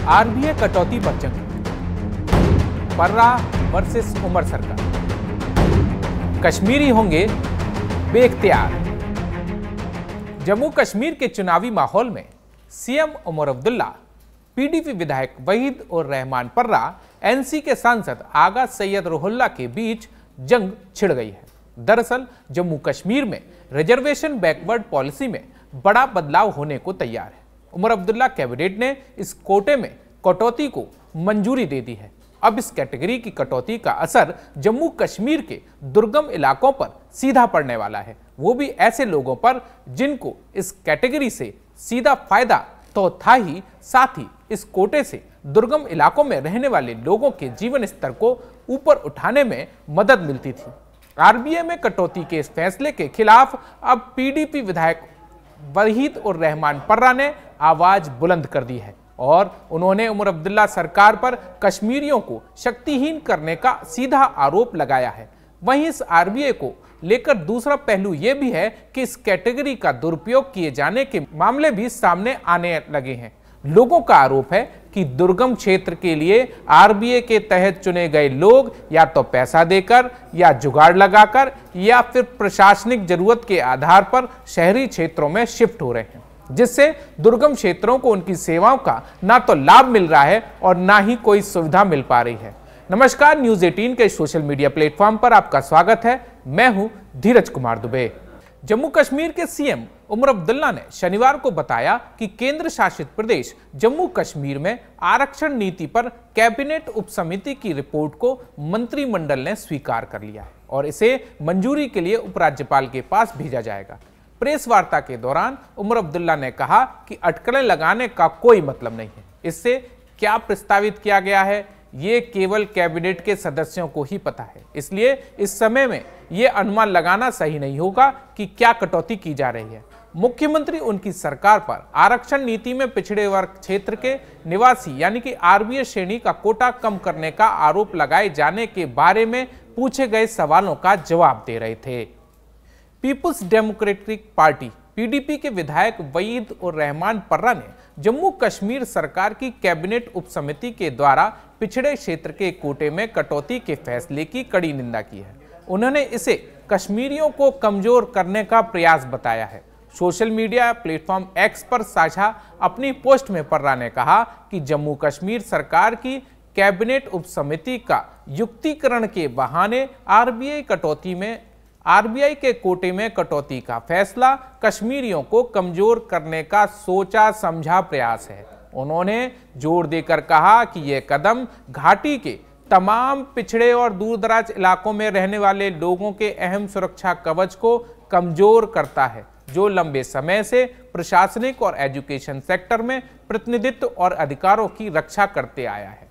RBI कटौती पर जंग, पर्रा वर्सेस उमर सरकार, कश्मीरी होंगे बेख्तियार। जम्मू कश्मीर के चुनावी माहौल में सीएम उमर अब्दुल्ला, पीडीपी विधायक वहीद उर रहमान पर्रा, एनसी के सांसद आगा सैयद रुहुल्ला के बीच जंग छिड़ गई है। दरअसल जम्मू कश्मीर में रिजर्वेशन बैकवर्ड पॉलिसी में बड़ा बदलाव होने को तैयार है। उमर अब्दुल्ला कैबिनेट ने इस कोटे में कटौती को मंजूरी दे दी है। अब इस कैटेगरी की कटौती का असर जम्मू कश्मीर के दुर्गम इलाकों पर सीधा पड़ने वाला है, वो भी ऐसे लोगों पर जिनको इस कैटेगरी से सीधा फायदा तो था ही, साथ ही इस कोटे से दुर्गम इलाकों में रहने वाले लोगों के जीवन स्तर को ऊपर उठाने में मदद मिलती थी। आरबीआई में कटौती के इस फैसले के खिलाफ अब पीडीपी विधायक वहीद उर रहमान पर्रा ने आवाज बुलंद कर दी है और उन्होंने उमर अब्दुल्ला सरकार पर कश्मीरियों को शक्तिहीन करने का सीधा आरोप लगाया है। वहीं इस आरबीआई को लेकर दूसरा पहलू यह भी है कि इस कैटेगरी का दुरुपयोग किए जाने के मामले भी सामने आने लगे हैं। लोगों का आरोप है कि दुर्गम क्षेत्र के लिए आरबीआई के तहत चुने गए लोग या तो पैसा देकर या जुगाड़ लगाकर या फिर प्रशासनिक जरूरत के आधार पर शहरी क्षेत्रों में शिफ्ट हो रहे हैं, जिससे दुर्गम क्षेत्रों को उनकी सेवाओं का ना तो लाभ मिल रहा है और ना ही कोई सुविधा मिल पा रही है। नमस्कार, न्यूज 18 के सोशल मीडिया प्लेटफॉर्म पर आपका स्वागत है। मैं हूं धीरज कुमार दुबे। जम्मू कश्मीर के सीएम उमर अब्दुल्ला ने शनिवार को बताया कि केंद्र शासित प्रदेश जम्मू कश्मीर में आरक्षण नीति पर कैबिनेट उपसमिति की रिपोर्ट को मंत्रिमंडल ने स्वीकार कर लिया है और इसे मंजूरी के लिए उपराज्यपाल के पास भेजा जाएगा। प्रेस वार्ता के दौरान उमर अब्दुल्ला ने कहा कि अटकलें लगाने का कोई मतलब नहीं है। इससे क्या प्रस्तावित किया गया है ये केवल कैबिनेट के सदस्यों को ही पता है, इसलिए इस समय में ये अनुमान लगाना सही नहीं होगा कि क्या कटौती की जा रही है। मुख्यमंत्री उनकी सरकार पर आरक्षण नीति में पिछड़े वर्ग क्षेत्र के निवासी यानी कि आरबीआई श्रेणी का कोटा कम करने का आरोप लगाए जाने के बारे में पूछे गए सवालों का जवाब दे रहे थे। पीपुल्स डेमोक्रेटिक पार्टी पीडीपी के विधायक वहीद उर रहमान पर्रा ने जम्मू कश्मीर सरकार की कैबिनेट उपसमिति के द्वारा पिछड़े क्षेत्र के कोटे में कटौती के फैसले की कड़ी निंदा की है। उन्होंने इसे कश्मीरियों को कमजोर करने का प्रयास बताया है। सोशल मीडिया प्लेटफॉर्म एक्स पर साझा अपनी पोस्ट में पर्रा ने कहा कि जम्मू कश्मीर सरकार की कैबिनेट उपसमिति का युक्तिकरण के बहाने आरबीआई के कोटे में कटौती का फैसला कश्मीरियों को कमजोर करने का सोचा समझा प्रयास है। उन्होंने जोर देकर कहा कि यह कदम घाटी के तमाम पिछड़े और दूरदराज इलाकों में रहने वाले लोगों के अहम सुरक्षा कवच को कमजोर करता है, जो लंबे समय से प्रशासनिक और एजुकेशन सेक्टर में प्रतिनिधित्व और अधिकारों की रक्षा करते आया है।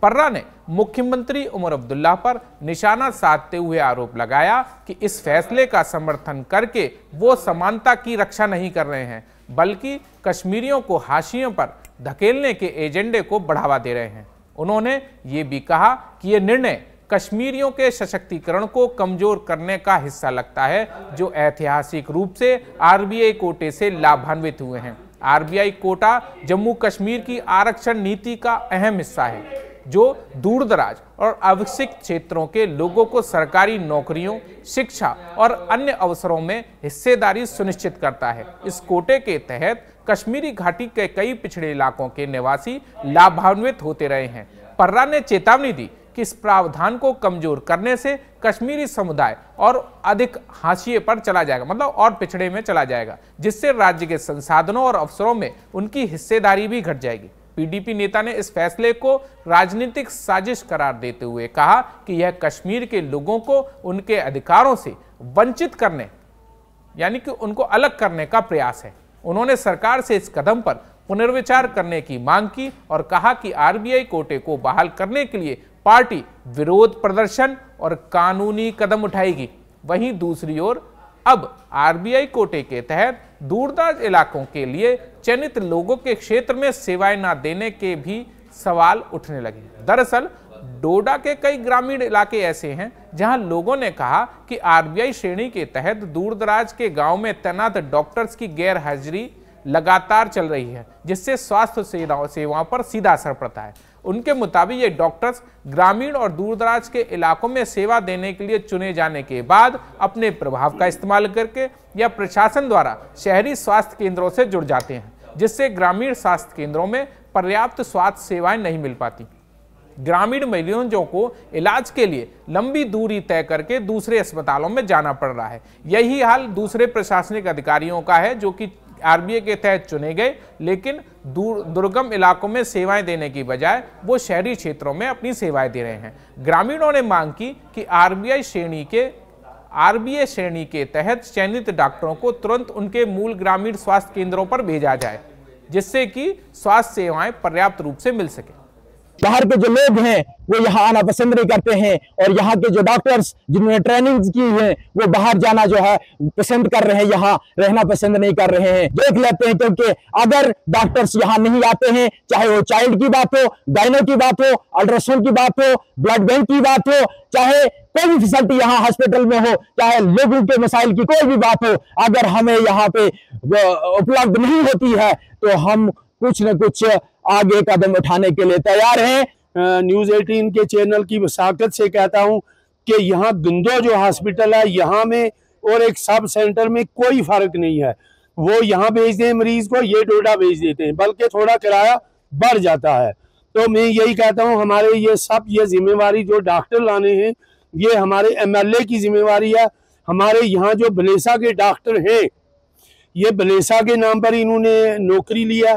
पर्रा ने मुख्यमंत्री उमर अब्दुल्ला पर निशाना साधते हुए आरोप लगाया कि इस फैसले का समर्थन करके वो समानता की रक्षा नहीं कर रहे हैं, बल्कि कश्मीरियों को हाशियों पर धकेलने के एजेंडे को बढ़ावा दे रहे हैं। उन्होंने ये भी कहा कि ये निर्णय कश्मीरियों के सशक्तिकरण को कमजोर करने का हिस्सा लगता है, जो ऐतिहासिक रूप से आरबीआई कोटे से लाभान्वित हुए हैं। आरबीआई कोटा जम्मू कश्मीर की आरक्षण नीति का अहम हिस्सा है, जो दूरदराज और अविकसित क्षेत्रों के लोगों को सरकारी नौकरियों, शिक्षा और अन्य अवसरों में हिस्सेदारी सुनिश्चित करता है। इस कोटे के तहत कश्मीरी घाटी के कई पिछड़े इलाकों के निवासी लाभान्वित होते रहे हैं। पर्रा ने चेतावनी दी कि इस प्रावधान को कमजोर करने से कश्मीरी समुदाय और अधिक हाशिए पर चला जाएगा, मतलब और पिछड़े में चला जाएगा, जिससे राज्य के संसाधनों और अवसरों में उनकी हिस्सेदारी भी घट जाएगी। पीडीपी नेता ने इस फैसले को राजनीतिक साजिश करार देते हुए कहा कि यह कश्मीर के लोगों को उनके अधिकारों से वंचित करने यानी कि उनको अलग करने का प्रयास है। उन्होंने सरकार से इस कदम पर पुनर्विचार करने की मांग की और कहा कि आरबीआई कोटे को बहाल करने के लिए पार्टी विरोध प्रदर्शन और कानूनी कदम उठाएगी। वहीं दूसरी ओर अब आरबीआई कोटे के तहत दूरदराज इलाकों के लिए चयनित लोगों के क्षेत्र में सेवाएं न देने के भी सवाल उठने लगे। दरअसल डोडा के कई ग्रामीण इलाके ऐसे हैं जहां लोगों ने कहा कि आरबीआई श्रेणी के तहत दूरदराज के गांव में तैनात डॉक्टर्स की गैर हाजिरी लगातार चल रही है, जिससे स्वास्थ्य सेवाओं पर सीधा असर पड़ता है। उनके मुताबिक ये डॉक्टर्स ग्रामीण और दूरदराज के इलाकों में सेवा देने के लिए चुने जाने के बाद अपने प्रभाव का इस्तेमाल करके या प्रशासन द्वारा शहरी स्वास्थ्य केंद्रों से जुड़ जाते हैं, जिससे ग्रामीण स्वास्थ्य केंद्रों में पर्याप्त स्वास्थ्य सेवाएं नहीं मिल पाती। ग्रामीण मरीजों को इलाज के लिए लंबी दूरी तय करके दूसरे अस्पतालों में जाना पड़ रहा है। यही हाल दूसरे प्रशासनिक अधिकारियों का है, जो कि आरबीए के तहत चुने गए, लेकिन दुर्गम इलाकों में सेवाएं देने की बजाय वो शहरी क्षेत्रों में अपनी सेवाएं दे रहे हैं। ग्रामीणों ने मांग की कि आरबीए श्रेणी के तहत चयनित डॉक्टरों को तुरंत उनके मूल ग्रामीण स्वास्थ्य केंद्रों पर भेजा जाए, जिससे कि स्वास्थ्य सेवाएं पर्याप्त रूप से मिल सके। बाहर के जो लोग हैं वो यहाँ आना पसंद नहीं करते हैं, और यहाँ के जो डॉक्टर्स जिन्होंने ट्रेनिंग की है वो बाहर जाना जो है पसंद कर रहे हैं, यहाँ रहना पसंद नहीं कर रहे हैं। देख लेते हैं, क्योंकि अगर डॉक्टर्स यहाँ नहीं आते हैं, चाहे वो चाइल्ड की बात हो, गायनो की बात हो, अल्ट्रासाउंड की बात हो, ब्लड बैंक की बात हो, चाहे कोई भी फैसिलिटी यहाँ हॉस्पिटल में हो, चाहे लोगों के मसाइल की कोई भी बात हो, अगर हमें यहाँ पे उपलब्ध नहीं होती है तो हम कुछ न कुछ आगे कदम उठाने के लिए तैयार हैं। न्यूज़ 18 के चैनल की वसाकत से कहता हूं कि यहाँ गुंदो जो हॉस्पिटल है, यहाँ में और एक सब सेंटर में कोई फर्क नहीं है। वो यहाँ भेज दें मरीज को, ये डोडा भेज देते हैं, बल्कि थोड़ा किराया बढ़ जाता है। तो मैं यही कहता हूँ, हमारे ये जिम्मेवारी जो डॉक्टर लाने हैं, ये हमारे MLA की जिम्मेवारी है। हमारे यहाँ जो बलेसा के डॉक्टर हैं, ये बलेसा के नाम पर इन्होंने नौकरी लिया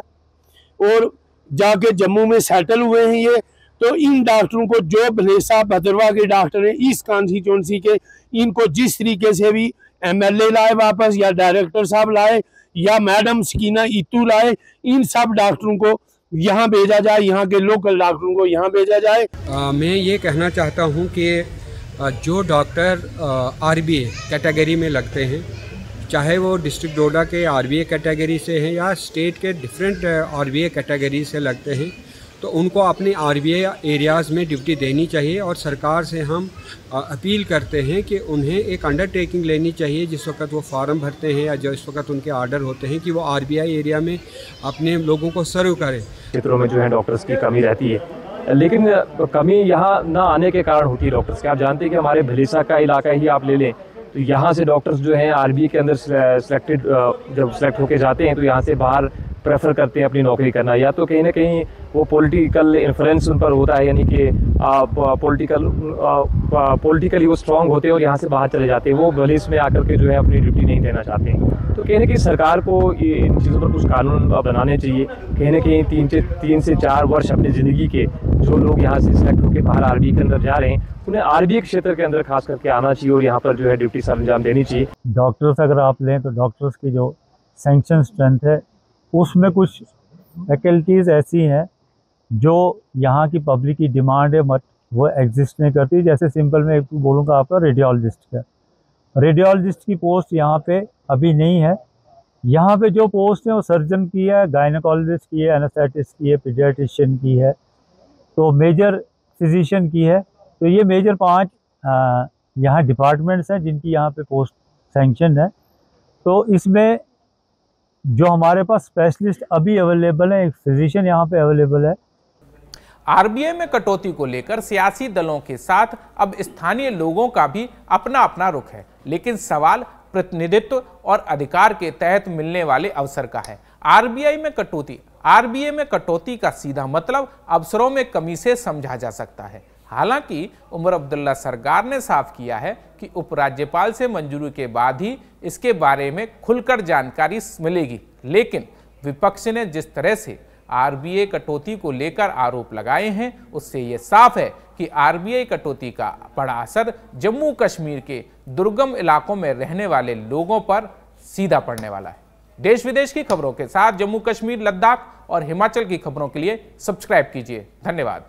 और जाके जम्मू में सेटल हुए हैं ये। तो इन डॉक्टरों को, जो बलेसा भद्रवा के डॉक्टर हैं इस कॉन्स्टिट्यूंसी के, इनको जिस तरीके से भी MLA लाए वापस, या डायरेक्टर साहब लाए, या मैडम सकीना इतू लाए, इन सब डॉक्टरों को यहाँ भेजा जाए, यहाँ के लोकल डॉक्टरों को यहाँ भेजा जाए। मैं ये कहना चाहता हूँ कि जो डॉक्टर RBA कैटेगरी में लगते हैं, चाहे वो डिस्ट्रिक्ट डोडा के RBA कैटेगरी से हैं या स्टेट के डिफरेंट RBA कैटेगरी से लगते हैं, तो उनको अपने RBA एरियाज़ में ड्यूटी देनी चाहिए। और सरकार से हम अपील करते हैं कि उन्हें एक अंडरटेकिंग लेनी चाहिए, जिस वक्त वो फॉर्म भरते हैं या जिस वक्त उनके आर्डर होते हैं, कि वो RBI एरिया में अपने लोगों को सर्व करें। क्षेत्रों में जो है डॉक्टर्स की कमी रहती है, लेकिन कमी यहाँ ना आने के कारण होती है डॉक्टर्स के। आप जानते हैं कि हमारे भलीसा का इलाका ही आप ले लें, तो यहाँ से डॉक्टर्स जो हैं RBA के अंदर जब सेलेक्ट होके जाते हैं तो यहाँ से बाहर प्रेफर करते हैं अपनी नौकरी करना, या तो कहीं ना कहीं वो पॉलिटिकल इन्फ्लुएंस उन पर होता है, यानी कि पॉलिटिकली वो स्ट्रांग होते हैं और यहाँ से बाहर चले जाते हैं, वो पुलिस में आकर के जो है अपनी ड्यूटी नहीं देना चाहते हैं। तो कहीं ना कहीं सरकार को इन चीज़ों पर कुछ कानून बनाने चाहिए। कहीं ना कहीं 3 से 4 वर्ष अपनी ज़िंदगी के जो लोग यहाँ से सेलेक्ट होकर बाहर RBA के अंदर जा रहे हैं, उन्हें RBA क्षेत्र के अंदर खास करके आना चाहिए और यहाँ पर जो है ड्यूटी सर अंजाम देनी चाहिए। डॉक्टर्स अगर आप लें तो डॉक्टर्स की जो सैंक्शन स्ट्रेंथ है, उसमें कुछ फैकल्टीज़ ऐसी हैं जो यहाँ की पब्लिक की डिमांड है बट वो एग्जिस्ट नहीं करती। जैसे सिंपल मैं बोलूँगा आपका रेडियोलॉजिस्ट का, रेडियोलॉजिस्ट की पोस्ट यहाँ पे अभी नहीं है। यहाँ पे जो पोस्ट है वो सर्जन की है, गायनेकोलॉजिस्ट की है, एनेस्थेटिस्ट की है, पीडियाट्रिशियन की है, तो मेजर फिजिशियन की है। तो ये मेजर 5 यहाँ डिपार्टमेंट्स हैं जिनकी यहाँ पे पोस्ट सैंक्शन है। तो इसमें जो हमारे पास स्पेशलिस्ट अभी अवेलेबल है, एक फिजिशियन यहाँ पे अवेलेबल है। RBA में कटौती को लेकर सियासी दलों के साथ अब स्थानीय लोगों का भी अपना अपना रुख है, लेकिन सवाल प्रतिनिधित्व और अधिकार के तहत मिलने वाले अवसर का है। RBA में कटौती का सीधा मतलब अवसरों में कमी से समझा जा सकता है। हालांकि उमर अब्दुल्ला सरकार ने साफ किया है कि उपराज्यपाल से मंजूरी के बाद ही इसके बारे में खुलकर जानकारी मिलेगी, लेकिन विपक्ष ने जिस तरह से RBA कटौती को लेकर आरोप लगाए हैं, उससे यह साफ है कि RBA कटौती का बड़ा असर जम्मू कश्मीर के दुर्गम इलाकों में रहने वाले लोगों पर सीधा पड़ने वाला है। देश विदेश की खबरों के साथ जम्मू कश्मीर, लद्दाख और हिमाचल की खबरों के लिए सब्सक्राइब कीजिए। धन्यवाद।